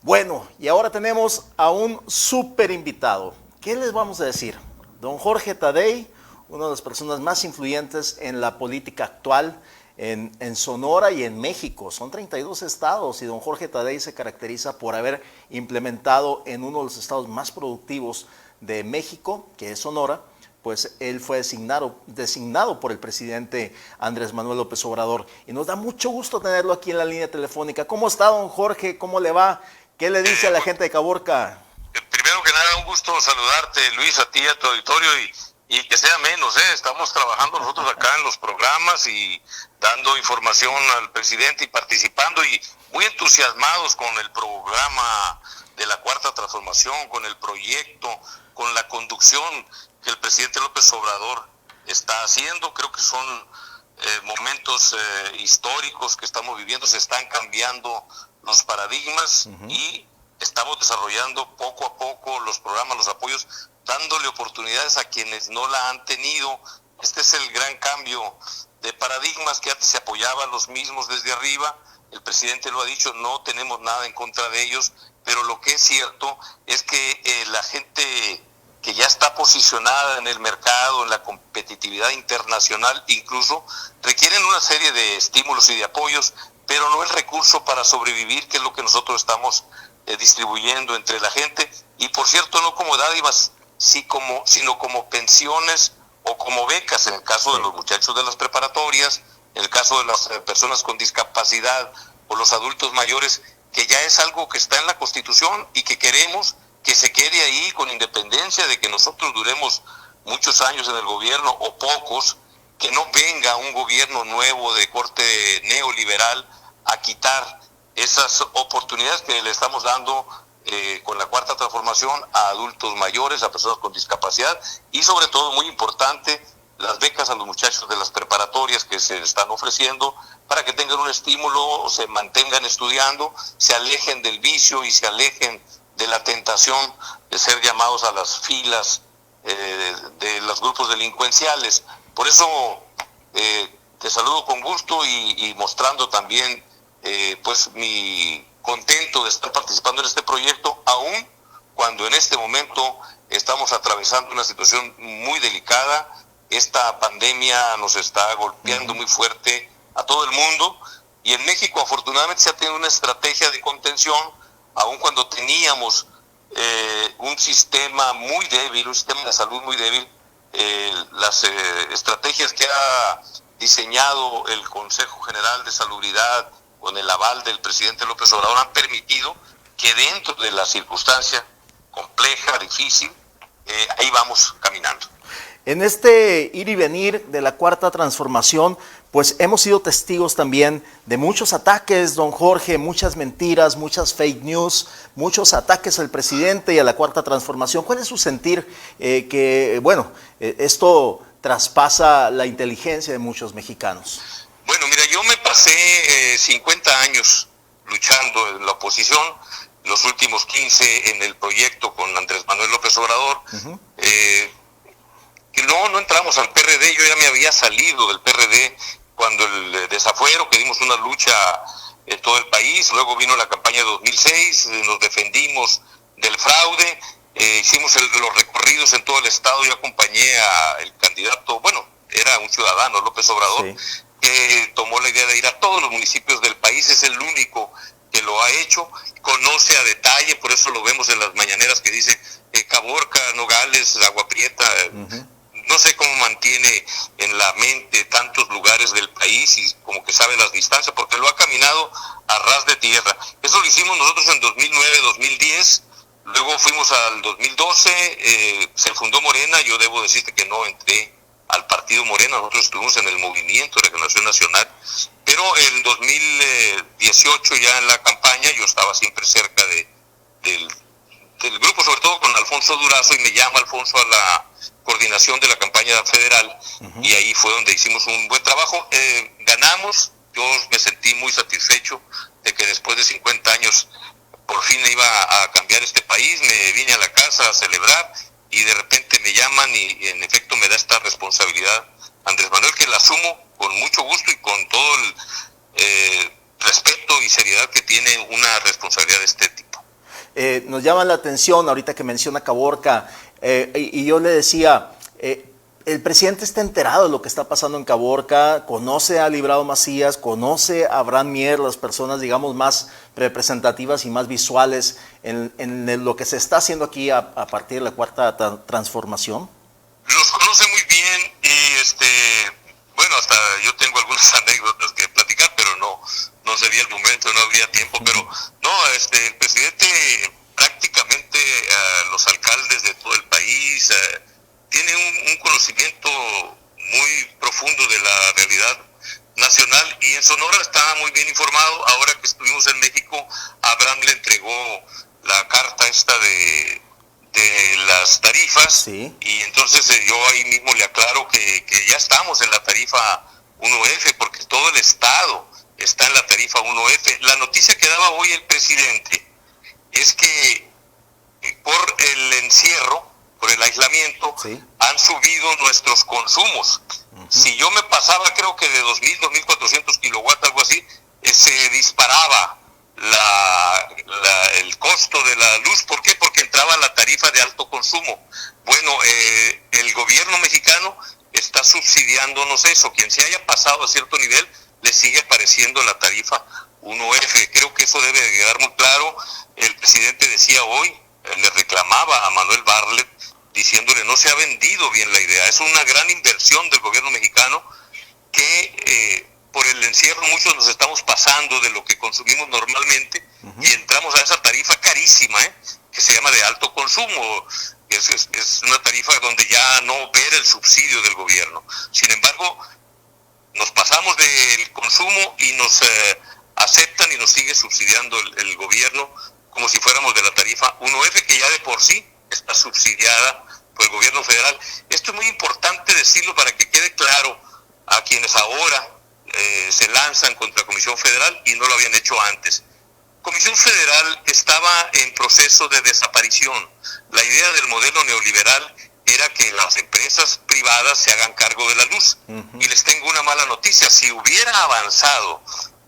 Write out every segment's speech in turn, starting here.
Bueno, y ahora tenemos a un súper invitado. ¿Qué les vamos a decir? Don Jorge Tadei, una de las personas más influyentes en la política actual en Sonora y en México. Son 32 estados y don Jorge Tadei se caracteriza por haber implementado en uno de los estados más productivos de México, que es Sonora, pues él fue designado por el presidente Andrés Manuel López Obrador. Y nos da mucho gusto tenerlo aquí en la línea telefónica. ¿Cómo está, don Jorge? ¿Cómo le va? ¿Qué le dice a la gente de Caborca? Primero que nada, un gusto saludarte, Luis, a ti, a tu auditorio, y que sea menos, estamos trabajando nosotros acá en los programas y dando información al presidente y participando y muy entusiasmados con el programa de la Cuarta Transformación, con el proyecto, con la conducción que el presidente López Obrador está haciendo. Creo que son momentos históricos que estamos viviendo, se están cambiando los paradigmas y estamos desarrollando poco a poco los programas, los apoyos, dándole oportunidades a quienes no la han tenido. Este es el gran cambio de paradigmas, que antes se apoyaban los mismos desde arriba. El presidente lo ha dicho, no tenemos nada en contra de ellos, pero lo que es cierto es que la gente que ya está posicionada en el mercado, en la competitividad internacional incluso, requieren una serie de estímulos y de apoyos, pero no el recurso para sobrevivir, que es lo que nosotros estamos distribuyendo entre la gente, y por cierto, no como dádivas, sino como pensiones o como becas, en el caso de los muchachos de las preparatorias, en el caso de las personas con discapacidad o los adultos mayores, que ya es algo que está en la Constitución y que queremos que se quede ahí, con independencia de que nosotros duremos muchos años en el gobierno o pocos, que no venga un gobierno nuevo de corte neoliberal a quitar esas oportunidades que le estamos dando con la Cuarta Transformación a adultos mayores, a personas con discapacidad y sobre todo, muy importante, las becas a los muchachos de las preparatorias que se están ofreciendo para que tengan un estímulo, se mantengan estudiando, se alejen del vicio y se alejen de la tentación de ser llamados a las filas de los grupos delincuenciales. Por eso te saludo con gusto y mostrando también pues mi contento de estar participando en este proyecto, aún cuando en este momento estamos atravesando una situación muy delicada. Esta pandemia nos está golpeando muy fuerte a todo el mundo, y en México afortunadamente se ha tenido una estrategia de contención, aún cuando teníamos un sistema muy débil, un sistema de salud muy débil. Las estrategias que ha diseñado el Consejo General de Salubridad con el aval del presidente López Obrador han permitido que dentro de la circunstancia compleja, difícil, ahí vamos caminando. En este ir y venir de la Cuarta Transformación, pues hemos sido testigos también de muchos ataques, don Jorge, muchas mentiras, muchas fake news, muchos ataques al presidente y a la Cuarta Transformación. ¿Cuál es su sentir esto traspasa la inteligencia de muchos mexicanos? Bueno, mira, yo me pasé 50 años luchando en la oposición, los últimos 15 en el proyecto con Andrés Manuel López Obrador. No entramos al PRD, yo ya me había salido del PRD cuando el desafuero, que dimos una lucha en todo el país. Luego vino la campaña de 2006, nos defendimos del fraude, hicimos los recorridos en todo el estado. Yo acompañé al candidato, era un ciudadano, López Obrador, que tomó la idea de ir a todos los municipios del país. Es el único que lo ha hecho, conoce a detalle, por eso lo vemos en las mañaneras que dice Caborca, Nogales, Agua Prieta. No sé cómo mantiene en la mente tantos lugares del país y como que sabe las distancias, porque lo ha caminado a ras de tierra. Eso lo hicimos nosotros en 2009, 2010, luego fuimos al 2012, se fundó Morena. Yo debo decirte que no entré al partido Morena, nosotros estuvimos en el Movimiento de Regeneración Nacional, pero en 2018 ya en la campaña yo estaba siempre cerca del grupo, sobre todo con Alfonso Durazo, y me llama Alfonso a la coordinación de la campaña federal, y ahí fue donde hicimos un buen trabajo. Ganamos, yo me sentí muy satisfecho de que después de 50 años por fin iba a cambiar este país. Me vine a la casa a celebrar y de repente me llaman y en efecto me da esta responsabilidad Andrés Manuel, que la asumo con mucho gusto y con todo el respeto y seriedad que tiene una responsabilidad de este tipo. Nos llama la atención ahorita que menciona Caborca, y yo le decía, el presidente está enterado de lo que está pasando en Caborca, conoce a Librado Macías, conoce a Abraham Mier, las personas, digamos, más representativas y más visuales en lo que se está haciendo aquí a partir de la Cuarta Transformación. Los conoce muy bien y bueno, hasta yo tengo algunas anécdotas que platicar, pero no sería el momento, no habría tiempo, pero no, el presidente prácticamente los alcaldes de todo el país tiene un conocimiento muy profundo de la realidad nacional y en Sonora está muy bien informado. Ahora que estuvimos en México, Abraham le entregó la carta esta de las tarifas, sí. Y entonces yo ahí mismo le aclaro que ya estamos en la tarifa 1F porque todo el estado está en la tarifa 1F. La noticia que daba hoy el presidente es que por el encierro, por el aislamiento, sí, han subido nuestros consumos. Si yo me pasaba, creo que de 2.000, 2.400 kilowatts, algo así, se disparaba el costo de la luz. ¿Por qué? Porque entraba la tarifa de alto consumo. Bueno, el gobierno mexicano está subsidiándonos eso. Quien se haya pasado a cierto nivel, le sigue apareciendo la tarifa 1F. Creo que eso debe de quedar muy claro. El presidente decía hoy, le reclamaba a Manuel Bartlett, diciéndole no se ha vendido bien la idea. Es una gran inversión del gobierno mexicano que por el encierro muchos nos estamos pasando de lo que consumimos normalmente y entramos a esa tarifa carísima, que se llama de alto consumo. Es una tarifa donde ya no opera el subsidio del gobierno. Sin embargo, nos pasamos del consumo y nos aceptan y nos sigue subsidiando el gobierno como si fuéramos de la tarifa 1F, que ya de por sí está subsidiada por el gobierno federal. Esto es muy importante decirlo para que quede claro a quienes ahora se lanzan contra la Comisión Federal y no lo habían hecho antes. Comisión Federal estaba en proceso de desaparición. La idea del modelo neoliberal era que las empresas privadas se hagan cargo de la luz. Y les tengo una mala noticia: si hubiera avanzado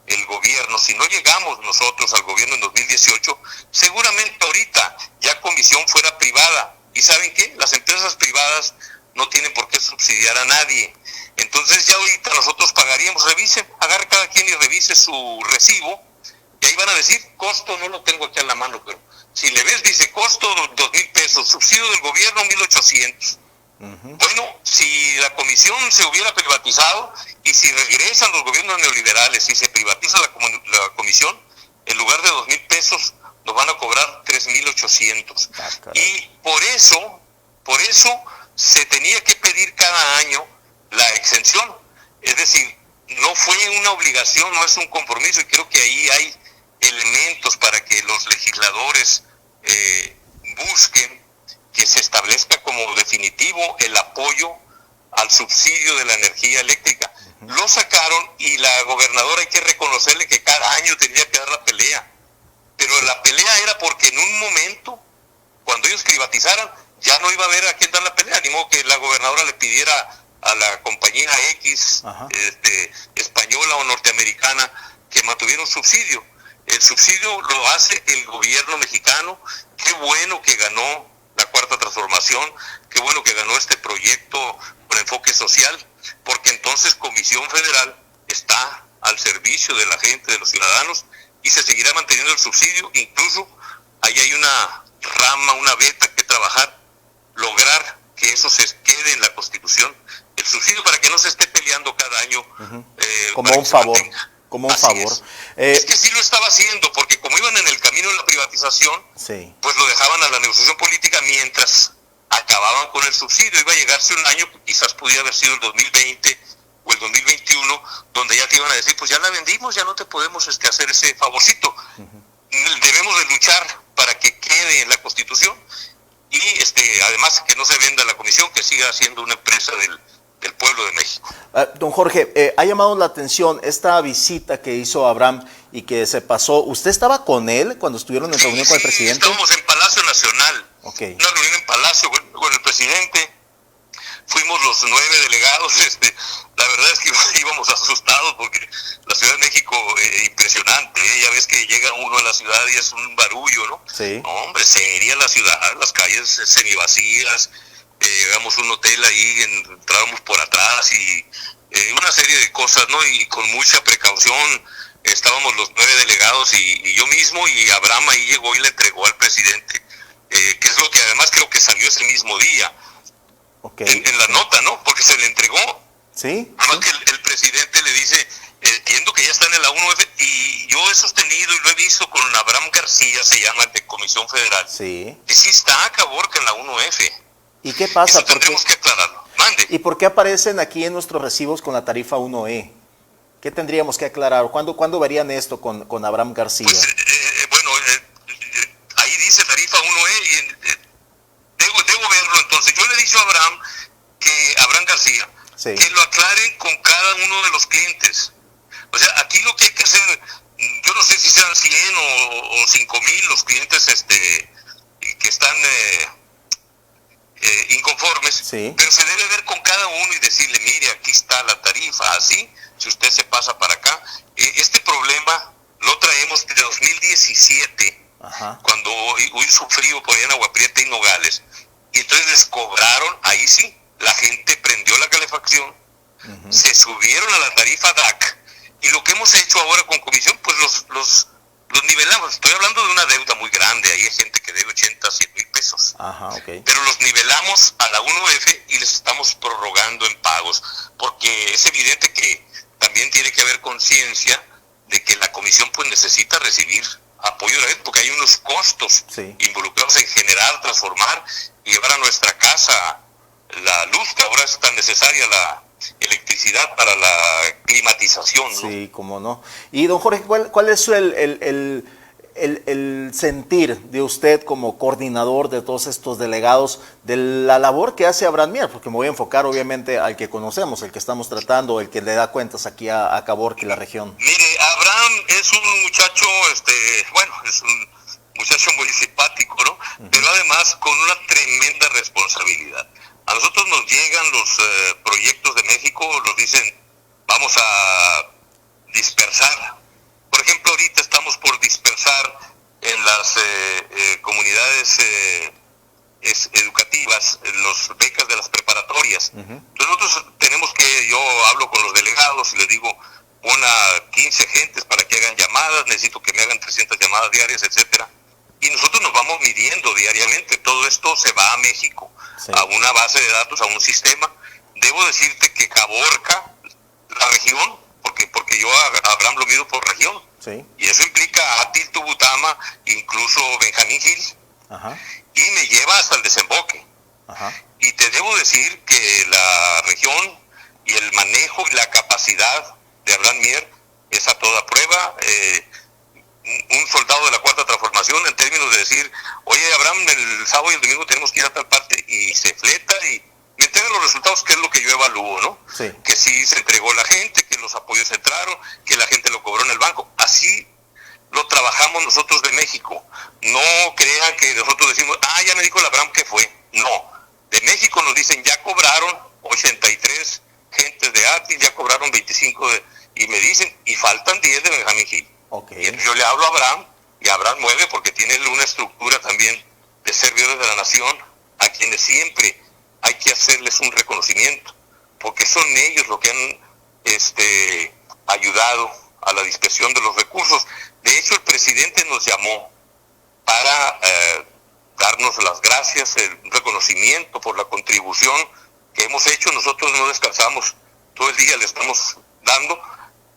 el gobierno, si no llegamos nosotros al gobierno en 2018, seguramente ahorita ya Comisión fuera privada. ¿Y saben qué? Las empresas privadas no tienen por qué subsidiar a nadie. Entonces ya ahorita nosotros pagaríamos, agarre cada quien y revise su recibo, y ahí van a decir, costo no lo tengo aquí a la mano, pero si le ves, dice costo 2,000 pesos, subsidio del gobierno 1,800. Bueno, si la comisión se hubiera privatizado y si regresan los gobiernos neoliberales y se privatiza la comisión, en lugar de 2,000 pesos nos van a cobrar 3,800. Y por eso se tenía que pedir cada año la exención. Es decir, no fue una obligación, no es un compromiso, y creo que ahí hay elementos para que los legisladores busquen que se establezca como definitivo el apoyo al subsidio de la energía eléctrica. Lo sacaron y la gobernadora, hay que reconocerle que cada año tenía que dar la pelea, pero la pelea era porque en un momento, cuando ellos privatizaran, ya no iba a haber a quién dar la pelea, ni modo que la gobernadora le pidiera a la compañía X, española o norteamericana, que mantuviera un subsidio. El subsidio lo hace el gobierno mexicano. Qué bueno que ganó la Cuarta Transformación, qué bueno que ganó este proyecto con enfoque social, porque entonces Comisión Federal está al servicio de la gente, de los ciudadanos, y se seguirá manteniendo el subsidio. Incluso ahí hay una rama, una beta que trabajar, lograr que eso se quede en la Constitución, el subsidio, para que no se esté peleando cada año. Como un favor. Como un favor. Es que sí lo estaba haciendo, porque como iban en el camino de la privatización, pues lo dejaban a la negociación política mientras acababan con el subsidio. Iba a llegarse un año, quizás pudiera haber sido el 2020 o el 2021, donde ya te iban a decir, pues ya la vendimos, ya no te podemos hacer ese favorcito. Debemos de luchar para que quede en la Constitución y además que no se venda la comisión, que siga siendo una empresa del pueblo de México. Don Jorge, ha llamado la atención esta visita que hizo Abraham y que se pasó. ¿Usted estaba con él cuando estuvieron en reunión con el presidente? Estábamos en Palacio Palacio Nacional, Okay. una reunión en Palacio con el presidente. Fuimos los 9 delegados. La verdad es que íbamos asustados porque la Ciudad de México, impresionante, ya ves que llega uno a la ciudad y es un barullo, ¿no? Sí. No, hombre, seria la ciudad, las calles semivacías. Llegamos a un hotel ahí, entrábamos por atrás y una serie de cosas, ¿no? Y con mucha precaución estábamos los 9 delegados y yo mismo, y Abraham ahí llegó y le entregó al presidente, que es lo que además creo que salió ese mismo día. Okay. En la nota, ¿no? Porque se le entregó. Sí. Además que el presidente le dice, entiendo que ya están en la 1F, y yo he sostenido y lo he visto con Abraham García, se llama, el de Comisión Federal, Sí. que sí está Caborca en la 1F. ¿Y qué pasa? Eso tendremos que aclararlo. Mande. ¿Y por qué aparecen aquí en nuestros recibos con la tarifa 1E? ¿Qué tendríamos que aclarar? ¿Cuándo verían esto con Abraham García? Pues, bueno, ahí dice tarifa 1E y debo verlo. Entonces yo le he dicho a Abraham García, Sí. que lo aclaren con cada uno de los clientes. O sea, aquí lo que hay que hacer, yo no sé si sean 100 o 5,000 los clientes que están inconformes, Sí. pero se debe ver con cada uno y decirle, mire, aquí está la tarifa, así, si usted se pasa para acá. Este problema lo traemos de 2017, Ajá. cuando hizo frío por allá en Agua Prieta y Nogales, y entonces les cobraron, ahí sí, la gente prendió la calefacción, se subieron a la tarifa DAC, y lo que hemos hecho ahora con comisión, pues los nivelamos. Estoy hablando de una deuda muy grande, ahí hay gente que debe 80, 100 mil pesos. Ajá, ok. Pero los nivelamos a la 1F y les estamos prorrogando en pagos, porque es evidente que también tiene que haber conciencia de que la comisión pues necesita recibir apoyo de la gente, porque hay unos costos Sí. involucrados en generar, transformar y llevar a nuestra casa la luz, que ahora es tan necesaria, la electricidad para la climatización, ¿no? Sí, cómo no. Y don Jorge, ¿cuál es el sentir de usted como coordinador de todos estos delegados de la labor que hace Abraham Mier? Porque me voy a enfocar obviamente al que conocemos, el que estamos tratando, el que le da cuentas aquí a Caborca y la región. Mire, Abraham es un muchacho, bueno, es un muchacho muy simpático, ¿no? Pero además con una tremenda responsabilidad. A nosotros nos llegan los proyectos de México, nos dicen, vamos a dispersar. Por ejemplo, ahorita estamos por dispersar en las comunidades educativas, las becas de las preparatorias. Entonces nosotros tenemos que, yo hablo con los delegados y les digo, pon a 15 gentes para que hagan llamadas, necesito que me hagan 300 llamadas diarias, etcétera. Y nosotros nos vamos midiendo diariamente. Todo esto se va a México, sí, a una base de datos, a un sistema. Debo decirte que Caborca, la región, porque yo a Abraham lo mido por región, sí, y eso implica Atil, Tubutama, incluso Benjamín Gil, ajá, y me lleva hasta el desemboque. Ajá. Y te debo decir que la región y el manejo y la capacidad de Abraham Mier es a toda prueba. Un soldado de la Cuarta Transformación, en términos de decir, oye, Abraham, el sábado y el domingo tenemos que ir a tal parte, y se fleta y me entregan los resultados, que es lo que yo evalúo, ¿no? Sí. Que sí se entregó la gente, que los apoyos entraron, que la gente lo cobró en el banco. Así lo trabajamos nosotros de México. No crean que nosotros decimos, ya me dijo el Abraham que fue. No. De México nos dicen, ya cobraron 83 gentes de ATI, ya cobraron 25 y me dicen, y faltan 10 de Benjamín Gil. Okay. Y yo le hablo a Abraham, y Abraham mueve, porque tiene una estructura también de servidores de la nación, a quienes siempre hay que hacerles un reconocimiento, porque son ellos los que han ayudado a la dispersión de los recursos. De hecho, el presidente nos llamó para darnos las gracias, el reconocimiento por la contribución que hemos hecho. Nosotros no descansamos, todo el día le estamos dando,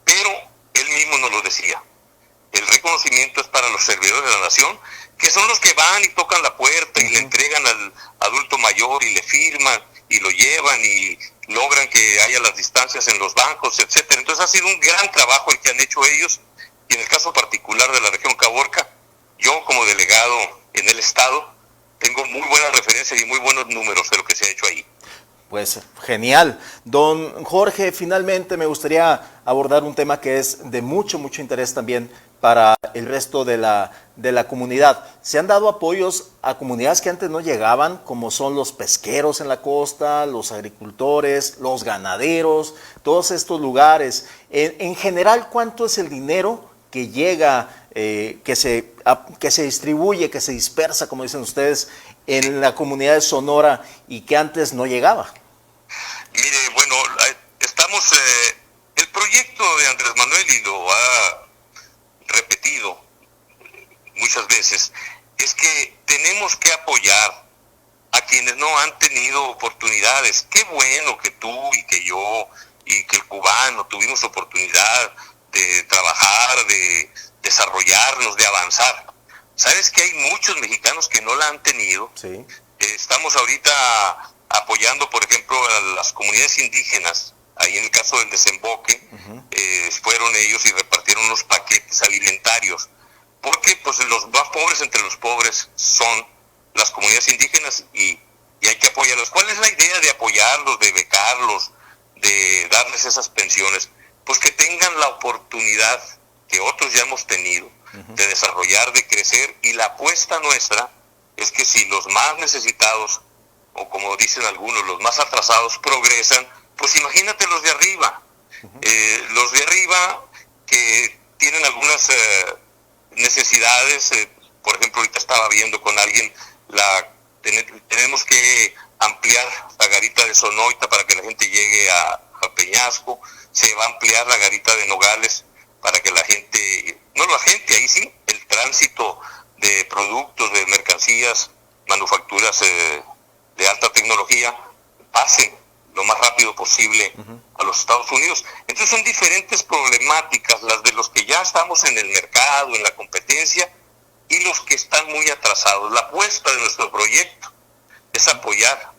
pero él mismo nos lo decía. El reconocimiento es para los servidores de la nación, que son los que van y tocan la puerta y le entregan al adulto mayor y le firman y lo llevan y logran que haya las distancias en los bancos, etcétera. Entonces ha sido un gran trabajo el que han hecho ellos, y en el caso particular de la región Caborca, yo como delegado en el estado tengo muy buenas referencias y muy buenos números de lo que se ha hecho ahí. Pues genial. Don Jorge, finalmente me gustaría abordar un tema que es de mucho interés también para el resto de la comunidad. Se han dado apoyos a comunidades que antes no llegaban, como son los pesqueros en la costa, los agricultores, los ganaderos, todos estos lugares. En general, ¿cuánto es el dinero que llega, que se distribuye, que se dispersa, como dicen ustedes, en la comunidad de Sonora y que antes no llegaba? Mire, bueno, estamos, el proyecto de Andrés Manuel, y lo ha repetido muchas veces, es que tenemos que apoyar a quienes no han tenido oportunidades. Qué bueno que tú y que yo y que el cubano tuvimos oportunidad de trabajar, de desarrollarnos, de avanzar. ¿Sabes que hay muchos mexicanos que no la han tenido? Sí. Estamos ahorita apoyando, por ejemplo, a las comunidades indígenas. Ahí en el caso del desemboque, fueron ellos y repartieron unos paquetes alimentarios, porque pues los más pobres entre los pobres son las comunidades indígenas y hay que apoyarlos. ¿Cuál es la idea de apoyarlos, de becarlos, de darles esas pensiones? Pues que tengan la oportunidad que otros ya hemos tenido de desarrollar, de crecer, y la apuesta nuestra es que si los más necesitados, o como dicen algunos, los más atrasados progresan, pues imagínate los de arriba. Los de arriba que tienen algunas necesidades, por ejemplo, ahorita estaba viendo con alguien, tenemos que ampliar la garita de Sonoita para que la gente llegue a Peñasco, se va a ampliar la garita de Nogales para que la gente, no la gente, ahí sí, el tránsito de productos, de mercancías, manufacturas de alta tecnología, pasen lo más rápido posible a los Estados Unidos. Entonces son diferentes problemáticas, las de los que ya estamos en el mercado, en la competencia, y los que están muy atrasados. La apuesta de nuestro proyecto es apoyar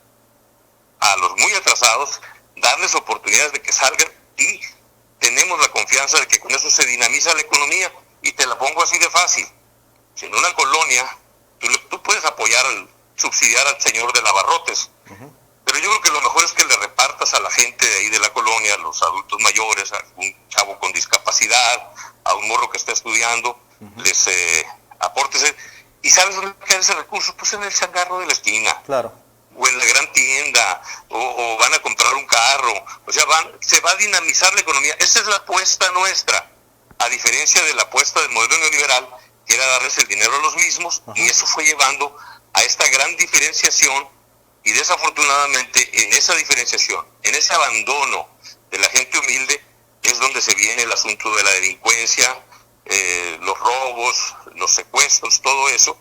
a los muy atrasados, darles oportunidades de que salgan, y tenemos la confianza de que con eso se dinamiza la economía. Y te la pongo así de fácil. Si en una colonia tú puedes apoyar, subsidiar al señor de Lavarrotes, pero yo creo que lo mejor es que le repartas a la gente de ahí de la colonia, a los adultos mayores, a un chavo con discapacidad, a un morro que está estudiando, les aportes. ¿Y sabes dónde queda ese recurso? Pues en el changarro de la esquina. Claro. O en la gran tienda, o van a comprar un carro. O sea, se va a dinamizar la economía. Esa es la apuesta nuestra, a diferencia de la apuesta del modelo neoliberal, que era darles el dinero a los mismos, y eso fue llevando a esta gran diferenciación. Y desafortunadamente en esa diferenciación, en ese abandono de la gente humilde, es donde se viene el asunto de la delincuencia, los robos, los secuestros, todo eso.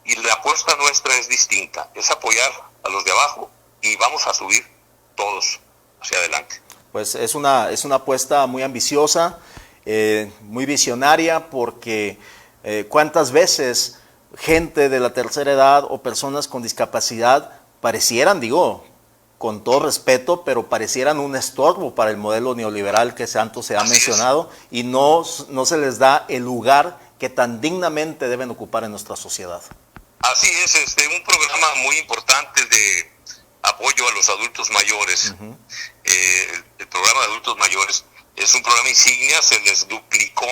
Y la apuesta nuestra es distinta, es apoyar a los de abajo, y vamos a subir todos hacia adelante. Pues es una apuesta muy ambiciosa, muy visionaria, porque cuántas veces gente de la tercera edad o personas con discapacidad parecieran, digo, con todo respeto, pero parecieran un estorbo para el modelo neoliberal que tanto se ha mencionado, y no se les da el lugar que tan dignamente deben ocupar en nuestra sociedad. Así es, un programa muy importante de apoyo a los adultos mayores. El programa de adultos mayores es un programa insignia, se les duplicó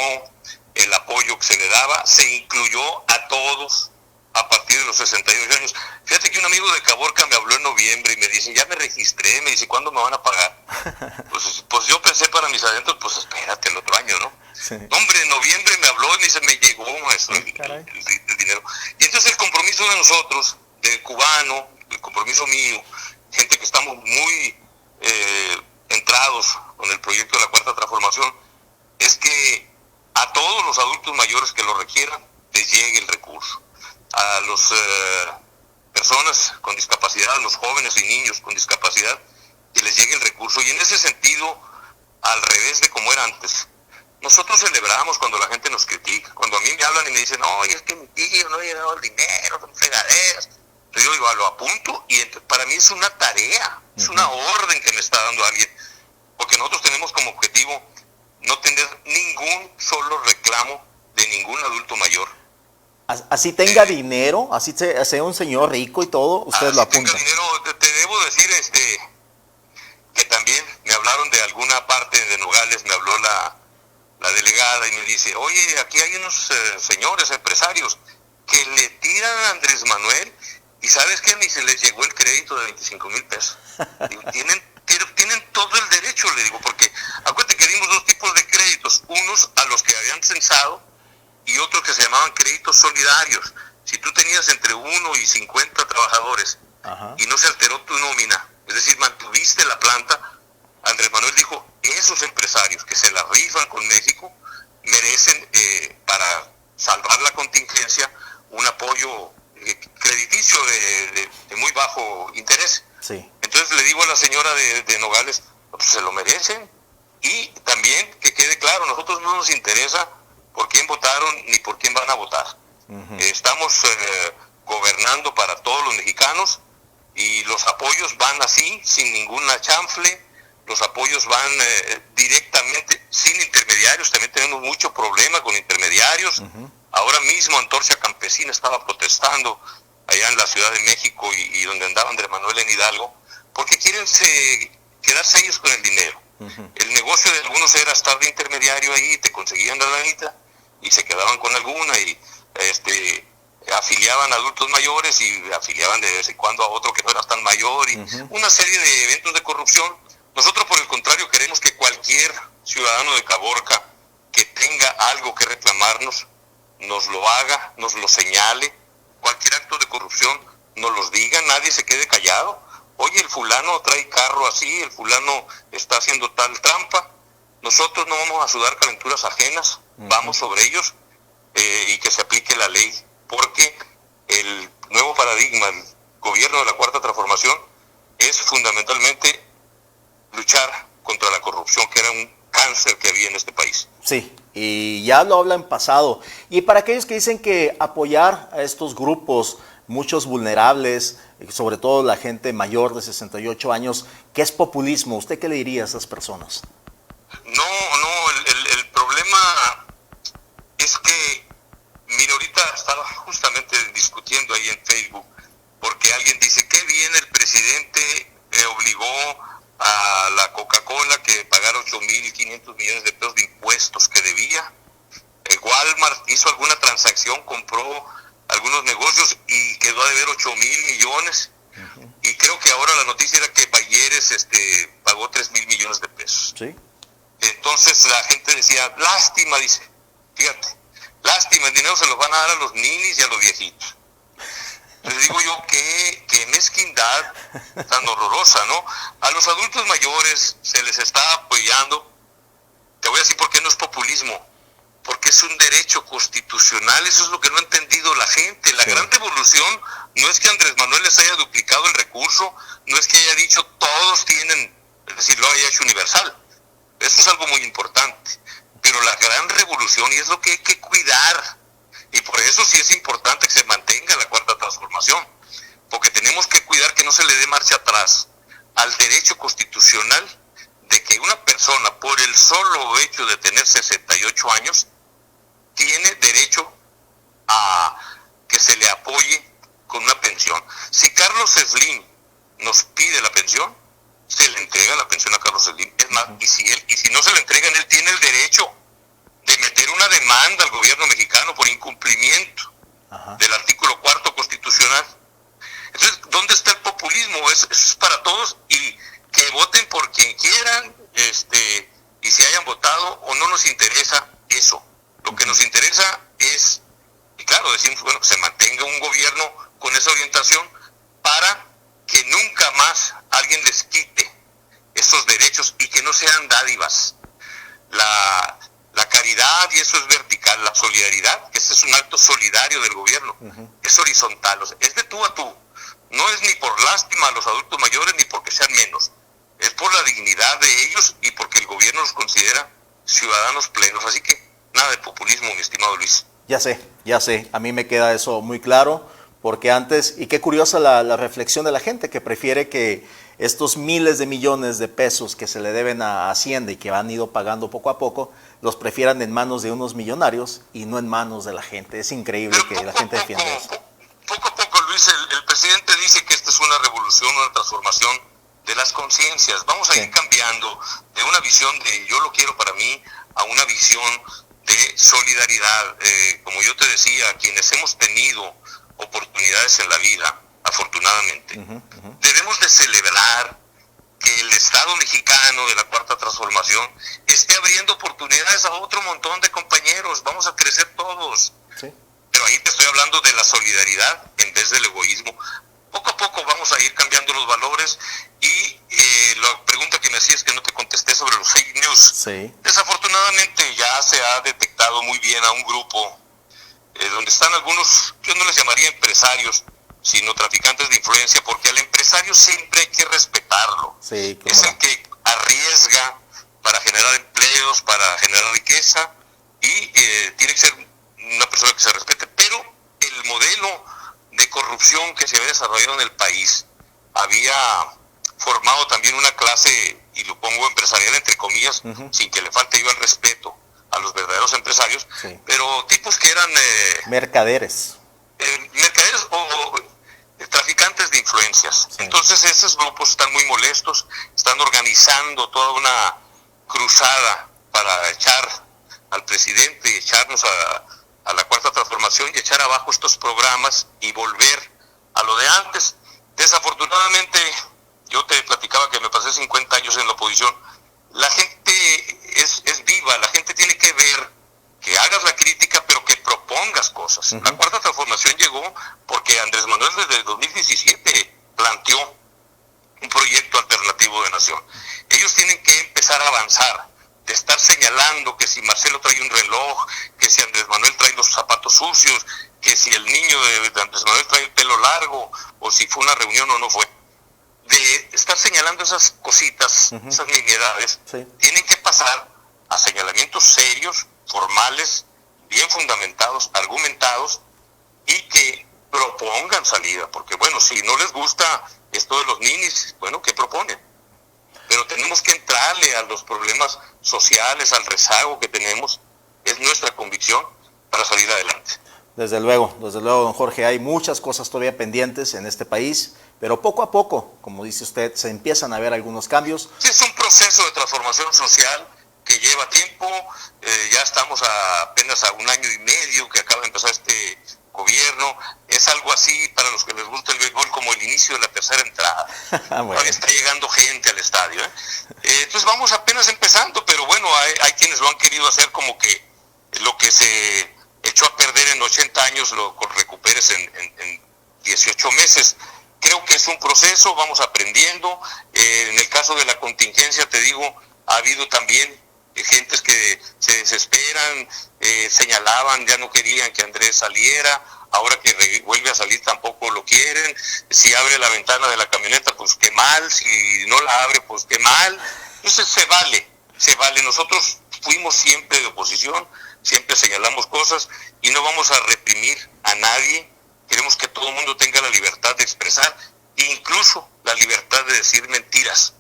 el apoyo que se le daba, se incluyó a todos a partir de los 62 años. Fíjate que un amigo de Caborca me habló en noviembre y me dice, ya me registré, me dice, ¿cuándo me van a pagar? Pues yo pensé para mis adentros, pues espérate el otro año, ¿no? Sí. Hombre, en noviembre me habló y me dice, me llegó, maestro, el dinero. Y entonces el compromiso de nosotros, del cubano, el compromiso mío, gente que estamos muy entrados con el proyecto de la Cuarta Transformación, es que a todos los adultos mayores que lo requieran, les llegue el recurso. A las personas con discapacidad, a los jóvenes y niños con discapacidad, que les llegue el recurso. Y en ese sentido, al revés de como era antes, nosotros celebramos cuando la gente nos critica, cuando a mí me hablan y me dicen, no, es que mi tío no ha llegado el dinero, son fregaderas. Entonces yo digo, lo apunto, y para mí es una tarea, es una orden que me está dando alguien, porque nosotros tenemos como objetivo no tener ningún solo reclamo de ningún adulto mayor. Así tenga dinero, así sea un señor rico y todo, ustedes lo apuntan. Tenga dinero, te debo decir que también me hablaron de alguna parte de Nogales, me habló la delegada, y me dice, oye, aquí hay unos señores empresarios que le tiran a Andrés Manuel, y ¿sabes qué? Ni se les llegó el crédito de 25,000 pesos. Digo, tienen todo el derecho, le digo, porque acuérdate que dimos dos tipos de créditos, unos a los que habían censado y otros que se llamaban créditos solidarios. Si tú tenías entre 1 y 50 trabajadores, ajá, y no se alteró tu nómina, es decir, mantuviste la planta, Andrés Manuel dijo, esos empresarios que se la rifan con México merecen, para salvar la contingencia, un apoyo crediticio de muy bajo interés. Sí. Entonces le digo a la señora de Nogales, pues se lo merecen. Y también que quede claro, nosotros no nos interesa por quién votaron ni por quién van a votar. Uh-huh. Estamos gobernando para todos los mexicanos y los apoyos van así, sin ninguna chanfle, los apoyos van directamente, sin intermediarios. También tenemos mucho problema con intermediarios. Uh-huh. Ahora mismo Antorcha Campesina estaba protestando allá en la Ciudad de México y donde andaba Andrés Manuel en Hidalgo, porque quieren quedarse ellos con el dinero. Uh-huh. El negocio de algunos era estar de intermediario ahí, te conseguían la lanita y se quedaban con alguna y afiliaban a adultos mayores y afiliaban de vez en cuando a otro que no era tan mayor y uh-huh, una serie de eventos de corrupción. Nosotros, por el contrario, queremos que cualquier ciudadano de Caborca que tenga algo que reclamarnos, nos lo haga, nos lo señale. Cualquier acto de corrupción nos los diga, nadie se quede callado. Oye, el fulano trae carro así, el fulano está haciendo tal trampa. Nosotros no vamos a sudar calenturas ajenas, uh-huh, vamos sobre ellos y que se aplique la ley, porque el nuevo paradigma, el gobierno de la Cuarta Transformación, es fundamentalmente luchar contra la corrupción, que era un cáncer que había en este país. Sí, y ya lo habla en pasado. Y para aquellos que dicen que apoyar a estos grupos, muchos vulnerables, sobre todo la gente mayor de 68 años, ¿qué es populismo? ¿Usted qué le diría a esas personas? No, el problema es que, mira, ahorita estaba justamente discutiendo ahí en Facebook, porque alguien dice, qué bien el presidente obligó a la Coca-Cola que pagara 8,500 millones de pesos de impuestos que debía. Walmart hizo alguna transacción, compró algunos negocios y quedó a deber 8,000 millones. Uh-huh. Y creo que ahora la noticia era que Bayeres pagó 3,000 millones de pesos. Sí. Entonces la gente decía, lástima, dice, fíjate, lástima, el dinero se los van a dar a los ninis y a los viejitos. Les digo yo, qué mezquindad tan horrorosa, ¿no? A los adultos mayores se les está apoyando. Te voy a decir por qué no es populismo. Porque es un derecho constitucional. Eso es lo que no ha entendido la gente. La gran revolución no es que Andrés Manuel les haya duplicado el recurso, no es que haya dicho todos tienen, es decir, lo haya hecho universal. Eso es algo muy importante. Pero la gran revolución, y es lo que hay que cuidar, y por eso sí es importante que se mantenga la Cuarta Transformación, porque tenemos que cuidar que no se le dé marcha atrás al derecho constitucional de que una persona, por el solo hecho de tener 68 años, tiene derecho a que se le apoye con una pensión. Si Carlos Slim nos pide la pensión, se le entrega la pensión a Carlos Slim. Es más, y si no se le entregan, él tiene el derecho de meter una demanda al gobierno mexicano por incumplimiento, ajá, del artículo 4 constitucional. Entonces, ¿dónde está el populismo? Eso es para todos, y que voten por quien quieran, y si hayan votado o no nos interesa eso. Lo que nos interesa es, y claro, decimos, bueno, que se mantenga un gobierno con esa orientación para que nunca más alguien les quite esos derechos y que no sean dádivas. La caridad, y eso es vertical, la solidaridad, que ese es un acto solidario del gobierno, uh-huh, es horizontal, o sea, es de tú a tú. No es ni por lástima a los adultos mayores ni porque sean menos, es por la dignidad de ellos y porque el gobierno los considera ciudadanos plenos. Así que nada de populismo, mi estimado Luis. Ya sé, a mí me queda eso muy claro, porque antes, y qué curiosa la reflexión de la gente que prefiere que estos miles de millones de pesos que se le deben a Hacienda y que han ido pagando poco a poco, los prefieran en manos de unos millonarios y no en manos de la gente. Es increíble que la gente defienda eso. Poco a poco, Luis, el presidente dice que esta es una revolución, una transformación de las conciencias. Vamos a ir cambiando de una visión de yo lo quiero para mí a una visión de solidaridad. Como yo te decía, quienes hemos tenido oportunidades en la vida, afortunadamente, debemos de celebrar que el Estado mexicano de la Cuarta Transformación esté abriendo oportunidades a otro montón de compañeros. Vamos a crecer todos. Sí. Pero ahí te estoy hablando de la solidaridad en vez del egoísmo. Poco a poco vamos a ir cambiando los valores. Y la pregunta que me hacías que no te contesté sobre los fake news. Sí. Desafortunadamente ya se ha detectado muy bien a un grupo donde están algunos, yo no les llamaría empresarios, sino traficantes de influencia, porque al empresario siempre hay que respetarlo. Sí, claro. Es el que arriesga para generar empleos, para generar riqueza, y tiene que ser una persona que se respete. Pero el modelo de corrupción que se había desarrollado en el país había formado también una clase, y lo pongo empresarial entre comillas, sin que le falte yo el respeto a los verdaderos empresarios, sí, pero tipos que eran mercaderes o traficantes de influencias. Sí. Entonces esos grupos están muy molestos, están organizando toda una cruzada para echar al presidente y echarnos a la Cuarta Transformación y echar abajo estos programas y volver a lo de antes. Desafortunadamente, yo te platicaba que me pasé 50 años en la oposición. La gente es viva, la gente tiene que ver que hagas la crítica, pero que propongas cosas. La Cuarta Transformación llegó porque Andrés Manuel desde 2017 planteó un proyecto alternativo de nación. Ellos tienen que empezar a avanzar, de estar señalando que si Marcelo trae un reloj, que si Andrés Manuel trae los zapatos sucios, que si el niño de Andrés Manuel trae el pelo largo, o si fue una reunión o no fue. De estar señalando esas cositas, esas nimiedades, sí, tienen que pasar a señalamientos serios, formales, bien fundamentados, argumentados, y que propongan salida, porque bueno, si no les gusta esto de los ninis, bueno, ¿qué proponen? Pero tenemos que entrarle a los problemas sociales, al rezago que tenemos, es nuestra convicción para salir adelante. Desde luego, don Jorge, hay muchas cosas todavía pendientes en este país, pero poco a poco, como dice usted, se empiezan a ver algunos cambios. Sí, es un proceso de transformación social que lleva tiempo. Ya estamos apenas a 1 año y medio que acaba de empezar este gobierno. Es algo así, para los que les gusta el béisbol, como el inicio de la tercera entrada. Bueno. Está llegando gente al estadio. Entonces vamos apenas empezando, pero bueno, hay quienes lo han querido hacer como que lo que se echó a perder en 80 años lo recuperes en 18 meses. Creo que es un proceso, vamos aprendiendo. En el caso de la contingencia, te digo, ha habido también gentes que se desesperan, señalaban, ya no querían que Andrés saliera, ahora que vuelve a salir tampoco lo quieren. Si abre la ventana de la camioneta, pues qué mal, si no la abre, pues qué mal. Entonces se vale. Nosotros fuimos siempre de oposición, siempre señalamos cosas y no vamos a reprimir a nadie. Queremos que todo el mundo tenga la libertad de expresar, incluso la libertad de decir mentiras.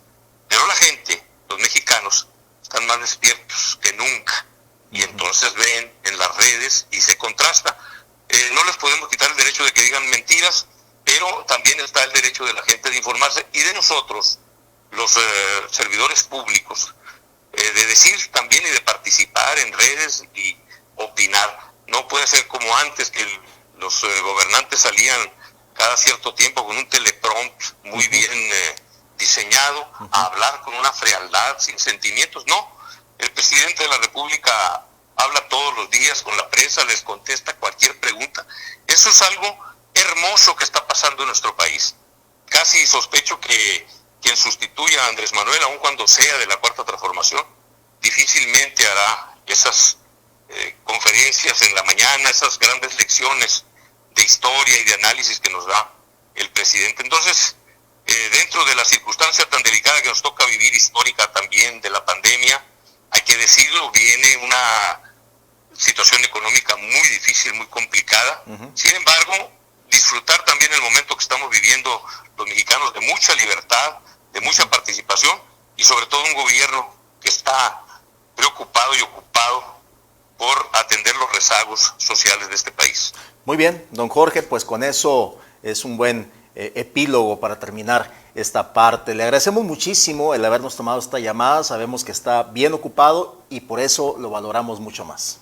Pero la gente, los mexicanos, están más despiertos que nunca. Y entonces ven en las redes y se contrasta. No les podemos quitar el derecho de que digan mentiras, pero también está el derecho de la gente de informarse y de nosotros, los servidores públicos, de decir también y de participar en redes y opinar. No puede ser como antes, que los gobernantes salían cada cierto tiempo con un teleprompt muy bien diseñado a hablar con una frialdad, sin sentimientos. No, el presidente de la República habla todos los días con la prensa, les contesta cualquier pregunta. Eso es algo hermoso que está pasando en nuestro país. Casi sospecho que quien sustituya a Andrés Manuel, aun cuando sea de la Cuarta Transformación, difícilmente hará esas conferencias en la mañana, esas grandes lecciones de historia y de análisis que nos da el presidente. Entonces, dentro de la circunstancia tan delicada que nos toca vivir, histórica también, de la pandemia, hay que decirlo, viene una situación económica muy difícil, muy complicada. Sin embargo, disfrutar también el momento que estamos viviendo los mexicanos de mucha libertad, de mucha participación y sobre todo un gobierno que está preocupado y ocupado por atender los rezagos sociales de este país. Muy bien, don Jorge, pues con eso es un buen epílogo para terminar esta parte. Le agradecemos muchísimo el habernos tomado esta llamada, sabemos que está bien ocupado y por eso lo valoramos mucho más.